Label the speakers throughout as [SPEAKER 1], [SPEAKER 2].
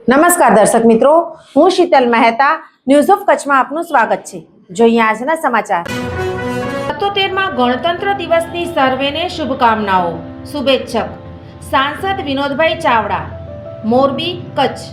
[SPEAKER 1] નમસ્કાર દર્શક મિત્રો, હું શીતલ મહેતા ન્યૂઝ ઓફ કચ્છમાં આપનું સ્વાગત છે। જોઈએ આજના સમાચાર। 77માં ગણતંત્ર દિવસની સર્વેને શુભકામનાઓ। શુભેચ્છક સાંસદ વિનોદભાઈ ચાવડા, મોરબી, કચ્છ।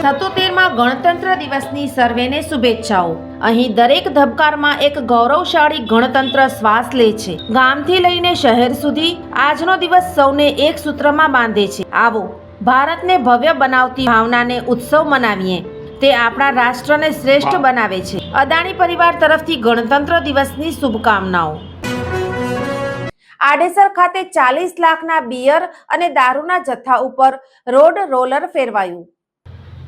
[SPEAKER 1] 77માં ગણતંત્ર દિવસની સર્વેને શુભેચ્છાઓ। અહીં દરેક ધબકારમાં એક ગૌરવશાળી ગણતંત્ર શ્વાસ લે છે। ગામથી લઈને શહેર સુધી આજનો દિવસ સૌને એક સૂત્રમાં બાંધે છે। આવો ભારતને ભવ્ય બનાવતી ભાવનાને ઉત્સવ મનાવીએ। તે આપણા રાષ્ટ્રને શ્રેષ્ઠ બનાવે છે। અદાણી પરિવાર તરફથી ગણતંત્ર દિવસની શુભકામનાઓ। આડેસર ખાતે 40 લાખના બિયર અને દારૂના જથ્થા ઉપર રોડ રોલર ફેરવાયું।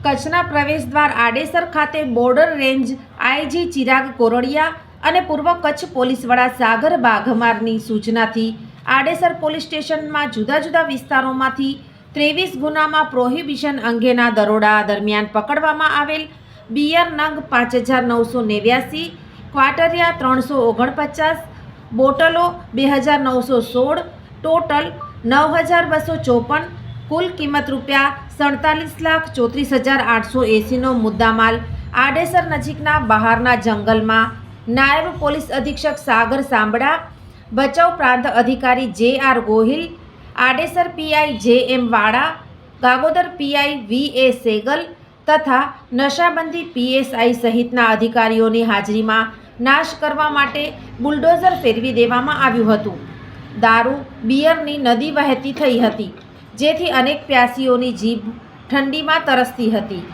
[SPEAKER 1] કચ્છના પ્રવેશદ્વાર આડેસર ખાતે border range IG Chirag Kordia અને પૂર્વ કચ્છ પોલીસ વડા સાગર બાઘમારની સૂચનાથી આડેસર પોલીસ સ્ટેશનમાં જુદા જુદા વિસ્તારોમાંથી 23 ગુનામાં પ્રોહિબિશન અંગેના દરોડા દરમિયાન પકડવામાં આવેલ બિયર નંગ 5989, ક્વાટરિયા 349, બોટલો 2916, ટોટલ 9254, કુલ કિંમત ₹47,34,880નો મુદ્દામાલ આડેસર નજીકના બહારના જંગલમાં નાયબ પોલીસ અધિક્ષક સાગર સાંબડા, ભચાઉ પ્રાંત અધિકારી જે.આર. ગોહિલ, આડેસર પીઆઈ જે.એમ. વાડા, ગાગોદર પીઆઈ વી.એ. સેગલ તથા નશાબંધી પીએસઆઈ સહિતના અધિકારીઓની હાજરીમાં નાશ કરવા માટે બુલડોઝર ફેરવી દેવામાં આવ્યું હતું। દારૂ બિયરની નદી વહેતી થઈ હતી, જેથી અનેક પ્યાસીઓની જીભ ઠંડીમાં તરસતી હતી।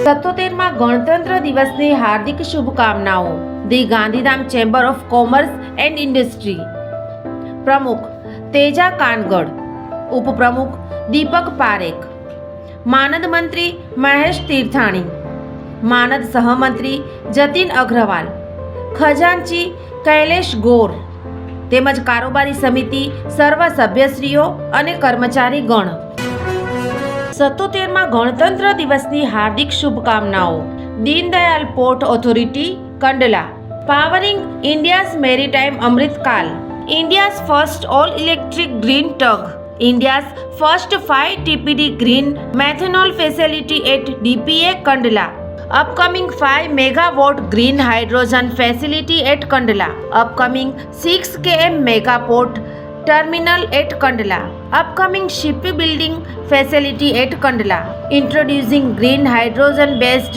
[SPEAKER 1] સત્તોતેરમાં ગણતંત્ર દિવસની હાર્દિક શુભકામનાઓ। The Gandhidham chamber of commerce and industry પ્રમુખ તેજા કાનગડ, ઉપપ્રમુખ દીપક પારેખ, માનદ મંત્રી મહેશ તીર્થાણી, માનદ સહમંત્રી જતીન અગ્રવાલ, ખજાનચી કૈલેશ ગોર તેમજ કારોબારી સમિતિ સર્વ સભ્યશ્રીઓ અને કર્મચારી ગણ। 77માં ગણતંત્ર દિવસની હાર્દિક શુભકામનાઓ। Deendayal port authority, Kandla, powering India's maritime Amritkaal, India's first all electric green tug, India's first 5 TPD green methanol facility at DPA, Kandla, upcoming 5 megawatt green hydrogen facility at Kandla, upcoming 6 km megaport terminal at Kandla, upcoming shipbuilding facility at Kandla, introducing green hydrogen based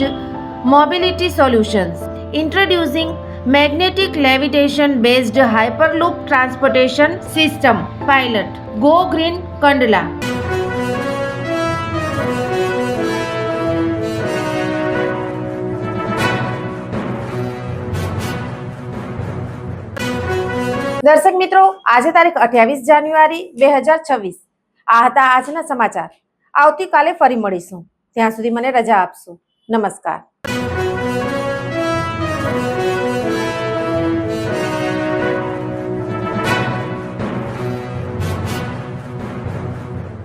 [SPEAKER 1] mobility solutions, introducing magnetic levitation based hyperloop transportation system pilot, go green Kandla। દર્શક મિત્રો, આજે તારીખ 28 જાન્યુઆરી 2026 આ હતા આજના સમાચાર। આવતીકાલે ફરી મળીશું, ત્યાં સુધી મને રજા આપશો। નમસ્કાર।